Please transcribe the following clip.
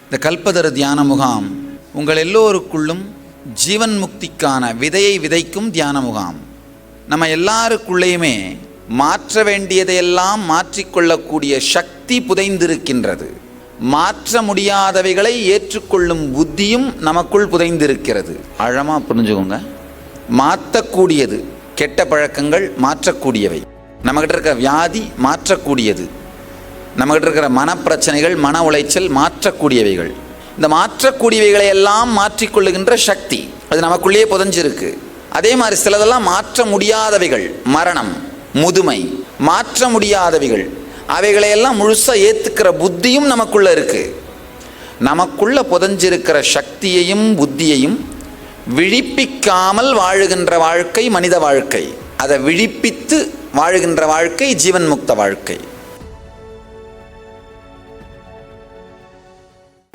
இந்த கல்பதரு தியான முகாம் உங்கள் எல்லோருக்குள்ளும் ஜீவன் முக்திக்கான விதையை விதைக்கும் தியான முகாம். நம்ம எல்லாருக்குள்ளேயுமே மாற்ற வேண்டியதையெல்லாம் மாற்றிக்கொள்ளக்கூடிய சக்தி புதைந்திருக்கின்றது. மாற்ற முடியாதவைகளை ஏற்றுக்கொள்ளும் புத்தியும் நமக்குள் புதைந்திருக்கிறது. ஆழமாக புரிஞ்சுக்கோங்க. மாற்றக்கூடியது கெட்ட பழக்கங்கள், மாற்றக்கூடியவை. நம்மகிட்ட இருக்கிற வியாதி மாற்றக்கூடியது, நம்மகிட்ட இருக்கிற மனப்பிரச்சனைகள், மன உளைச்சல் மாற்றக்கூடியவைகள். இந்த மாற்றக்கூடியவைகளை எல்லாம் மாற்றிக்கொள்ளுகின்ற சக்தி அது நமக்குள்ளேயே புதைஞ்சிருக்கு. அதே மாதிரி சிலதெல்லாம் மாற்ற முடியாதவைகள், மரணம், முதுமை, மாற்ற முடியாதவைகள், அவைகளையெல்லாம் முழுசாக ஏற்றுக்கிற புத்தியும் நமக்குள்ள இருக்கு. நமக்குள்ள புதைஞ்சிருக்கிற சக்தியையும் புத்தியையும் விழிப்பிக்காமல் வாழுகின்ற வாழ்க்கை மனித வாழ்க்கை. அதை விழிப்பித்து வாழுகின்ற வாழ்க்கை ஜீவன் முக்த வாழ்க்கை.